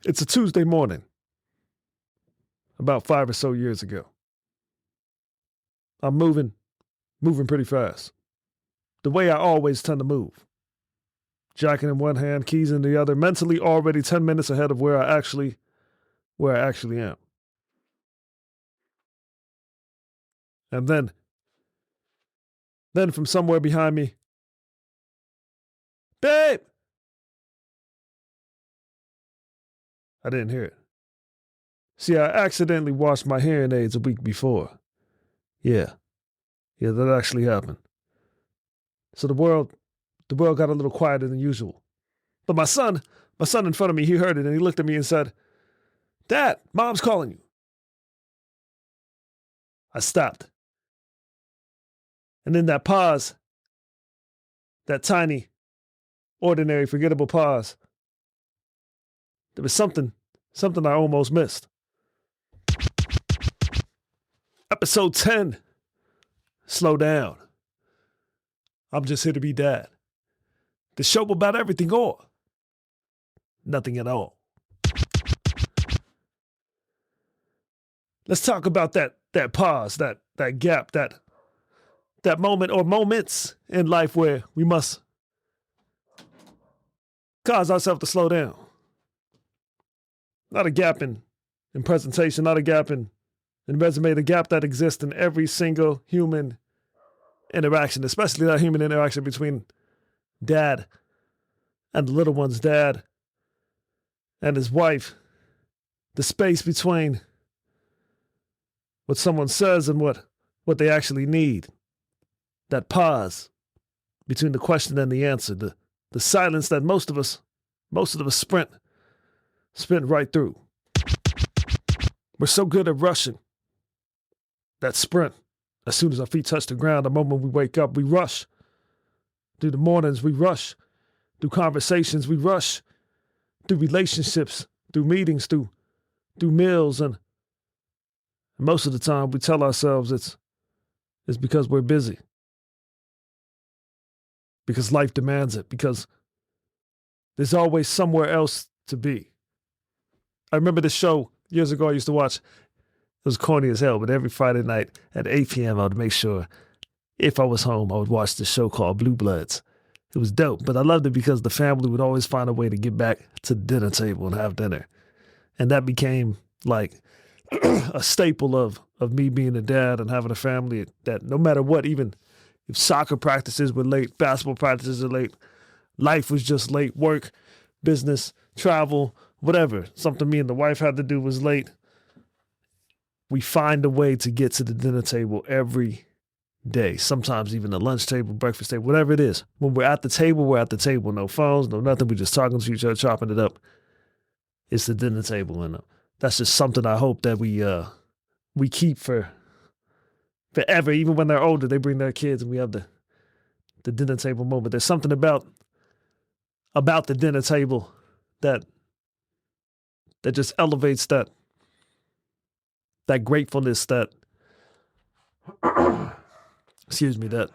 It's a Tuesday morning, about 5 or so years ago. I'm moving pretty fast. The way I always tend to move. Jacket in one hand, keys in the other, mentally already 10 minutes ahead of where I actually am. And then from somewhere behind me, babe! I didn't hear it. See, I accidentally washed my hearing aids a week before. Yeah, that actually happened. So the world got a little quieter than usual. But my son in front of me, he heard it and he looked at me and said, "Dad, Mom's calling you." I stopped. And in that pause, that tiny, ordinary, forgettable pause, there was something I almost missed. Episode 10. Slow down. I'm just here to be dad. The show about everything or nothing at all. Let's talk about that pause, that gap, that moment or moments in life where we must cause ourselves to slow down. Not a gap in presentation, not a gap in resume, the gap that exists in every single human interaction, especially that human interaction between dad and the little one's dad and his wife. The space between what someone says and what they actually need. That pause between the question and the answer. The silence that most of us sprint right through. We're so good at rushing. That sprint. As soon as our feet touch the ground, the moment we wake up, we rush. Through the mornings, we rush. Through conversations, we rush. Through relationships, through meetings, through meals, and most of the time we tell ourselves it's because we're busy. Because life demands it. Because there's always somewhere else to be. I remember this show years ago I used to watch. It was corny as hell, but every Friday night at 8 p.m. I would make sure if I was home, I would watch this show called Blue Bloods. It was dope, but I loved it because the family would always find a way to get back to the dinner table and have dinner. And that became like a staple of me being a dad and having a family that no matter what, even if soccer practices were late, basketball practices are late, life was just late, work, business, travel, whatever, something me and the wife had to do was late. We find a way to get to the dinner table every day, sometimes even the lunch table, breakfast table, whatever it is. When we're at the table, no phones, no nothing. We're just talking to each other, chopping it up. It's the dinner table. And that's just something I hope that we keep for forever. Even when they're older, they bring their kids and we have the dinner table moment. There's something about the dinner table that just elevates that gratefulness, that excuse me, that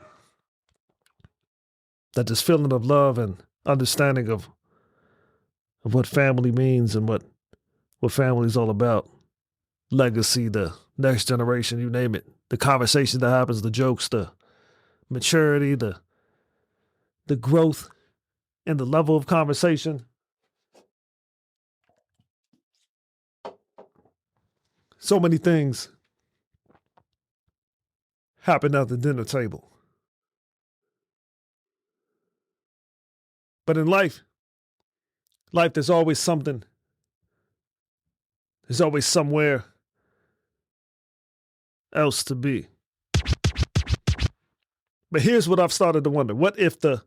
just feeling of love and understanding of what family means and what family is all about. Legacy, the next generation, you name it. The conversation that happens, the jokes, the maturity, the growth and the level of conversation. So many things happen at the dinner table. But in life, there's always something. There's always somewhere else to be. But here's what I've started to wonder. What if the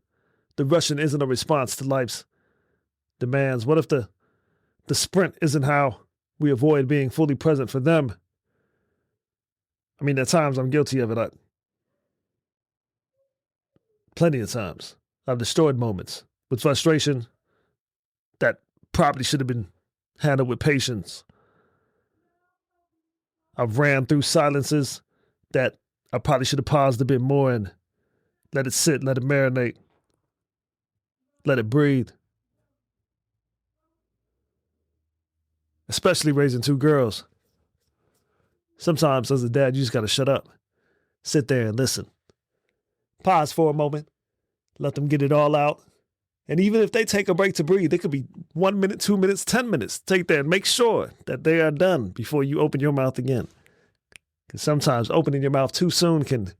rushing isn't a response to life's demands? What if the sprint isn't how we avoid being fully present for them? I mean, at times I'm guilty of it. Plenty of times. I've destroyed moments with frustration that probably should have been handled with patience. I've ran through silences that I probably should have paused a bit more and let it sit, let it marinate, let it breathe. especially raising two girls. Sometimes as a dad, you just got to shut up, sit there and listen. Pause for a moment, let them get it all out. And even if they take a break to breathe, it could be 1 minute, 2 minutes, 10 minutes. Take that and make sure that they are done before you open your mouth again. Because sometimes opening your mouth too soon can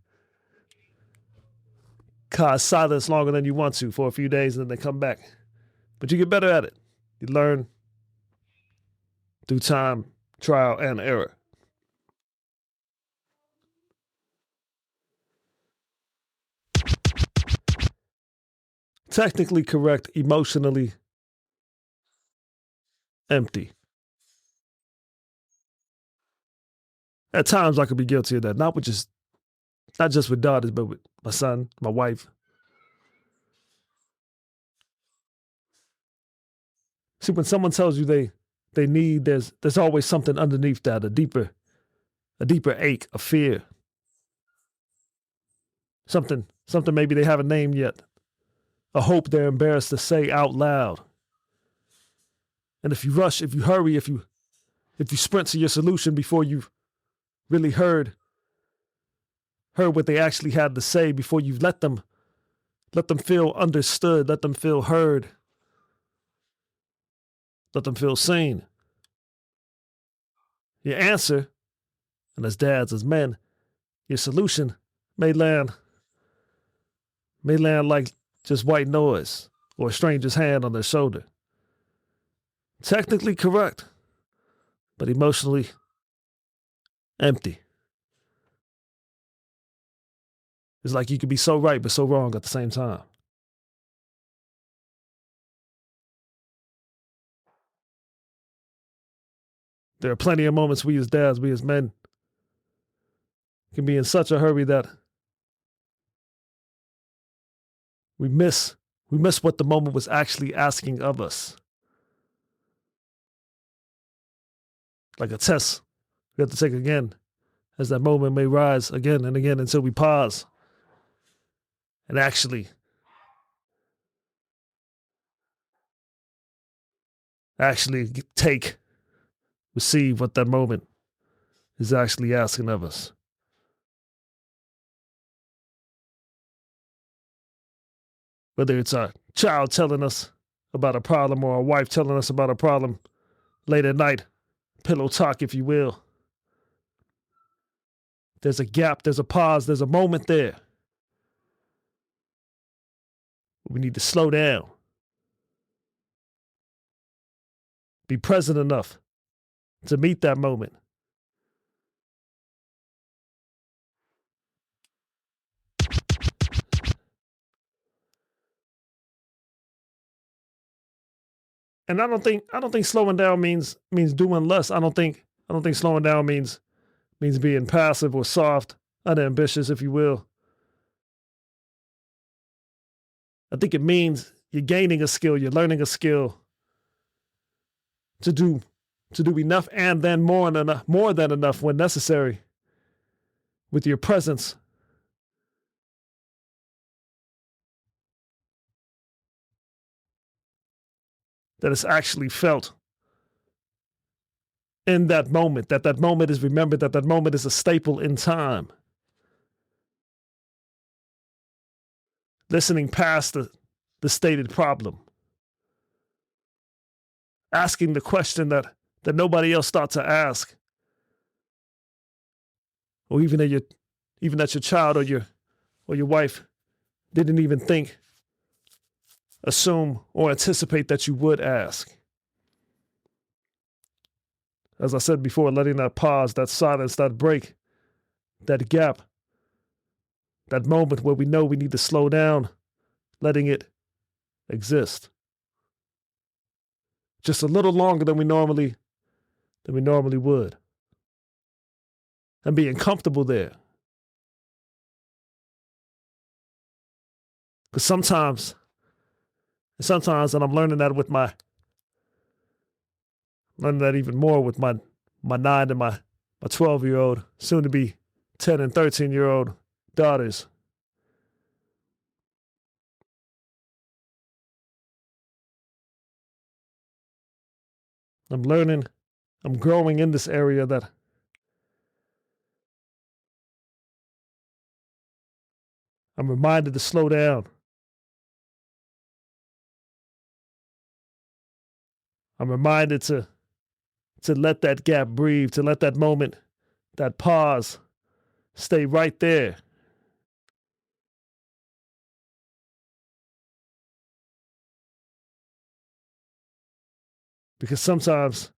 cause silence longer than you want to for a few days, and then they come back. But you get better at it. You learn through time, trial, and error. Technically correct, emotionally empty. At times I could be guilty of that, not just with daughters, but with my son, my wife. See, when someone tells you they need, there's always something underneath that, a deeper ache, a fear. Something maybe they haven't named yet. A hope they're embarrassed to say out loud. And if you rush, if you hurry, if you sprint to your solution before you've really heard what they actually had to say, before you've let them feel understood, let them feel heard, let them feel seen. Your answer, and as dads, as men, your solution may land like just white noise or a stranger's hand on their shoulder. Technically correct, but emotionally empty. It's like you could be so right but so wrong at the same time. There are plenty of moments we as dads, we as men, can be in such a hurry that we miss what the moment was actually asking of us. Like a test we have to take again, as that moment may rise again and again until we pause and actually receive what that moment is actually asking of us. Whether it's our child telling us about a problem or our wife telling us about a problem late at night, pillow talk, if you will. There's a gap, there's a pause, there's a moment there. We need to slow down. Be present enough to meet that moment. And I don't think slowing down means doing less. I don't think slowing down means being passive or soft, unambitious, if you will. I think it means you're gaining a skill, you're learning a skill to do enough and then more than enough when necessary with your presence. That it's actually felt in that moment, that moment is remembered, that moment is a staple in time. Listening past the stated problem. Asking the question that nobody else thought to ask. Or even that your child or your wife didn't even think, assume, or anticipate that you would ask. As I said before, letting that pause, that silence, that break, that gap, that moment where we know we need to slow down, letting it exist. Just a little longer than we normally would. And being comfortable there. Because sometimes, and I'm learning that even more with my 9 and my 12-year-old, soon to be 10 and 13-year-old daughters. I'm learning I'm growing in this area that I'm reminded to slow down. I'm reminded to let that gap breathe, to let that moment, that pause, stay right there. Because sometimes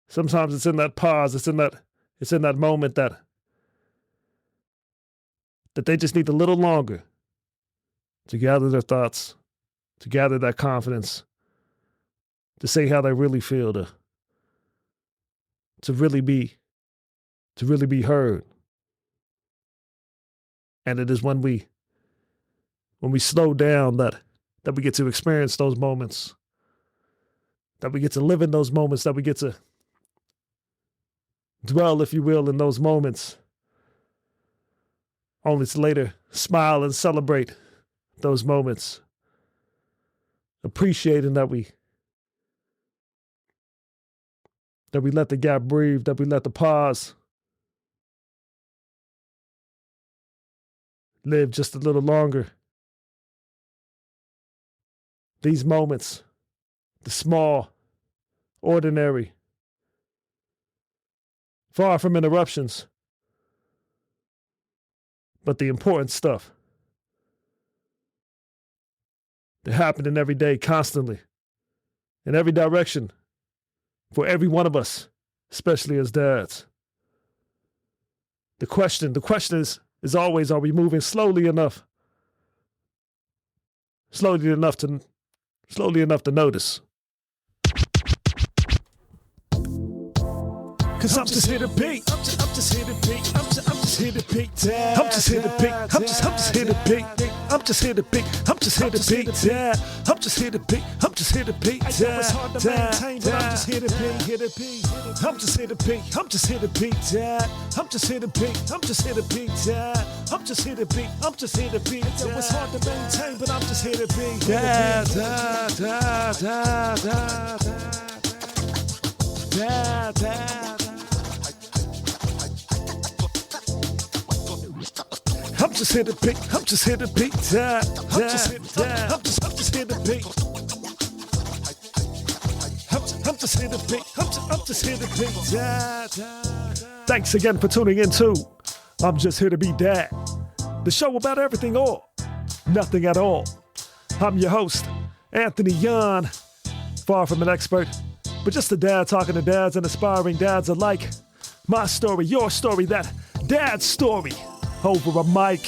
it's in that pause, it's in that moment that they just need a little longer to gather their thoughts, to gather that confidence, to say how they really feel, to really be heard. And it is when we slow down that we get to experience those moments, that we get to live in those moments, that we get to dwell, if you will, in those moments, only to later smile and celebrate those moments, appreciating that we let the gap breathe, that we let the pause live just a little longer. These moments, the small, ordinary, far from interruptions, but the important stuff, they're happening every day, constantly, in every direction, for every one of us, especially as dads. The question is always, are we moving slowly enough to notice? Cause I'm just here to be. I'm just here to be. I'm just here to be. I'm just here to be. I'm just here to be. I'm just here to be. I'm just here to be. I'm just here to be. I'm just here to be. I know it's hard to maintain, but I'm just here to be. Here to be. I'm just here to be. I'm just here to be. I'm just here to be. I'm just here to be. I'm just here to be. I'm just here to be. I know it's hard to maintain, but I'm just here to be. I'm just here to be. I'm just here to be. I'm just here to be. I'm just here to be. I'm just here to be. Thanks again for tuning in to I'm Just Here to Be Dad, the show about everything or nothing at all. I'm your host, Anthony Yan, far from an expert, but just a dad talking to dads and aspiring dads alike. My story, your story, that dad's story. Over a mic.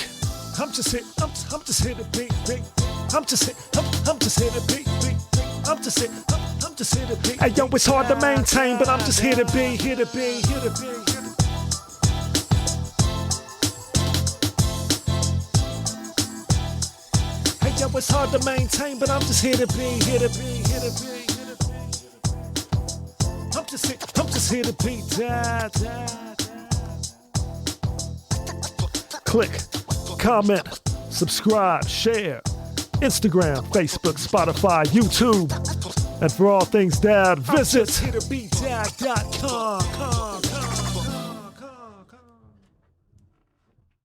I'm just here to be. I'm just here to be. I'm just here to be. Hey yo, it's hard to maintain, but I'm just here to be. Here to be. Hey yo, it's hard to maintain, but I'm just here to be. I'm just here to be. Click, comment, subscribe, share. Instagram, Facebook, Spotify, YouTube. And for all things dad, visit hitterbedad.com.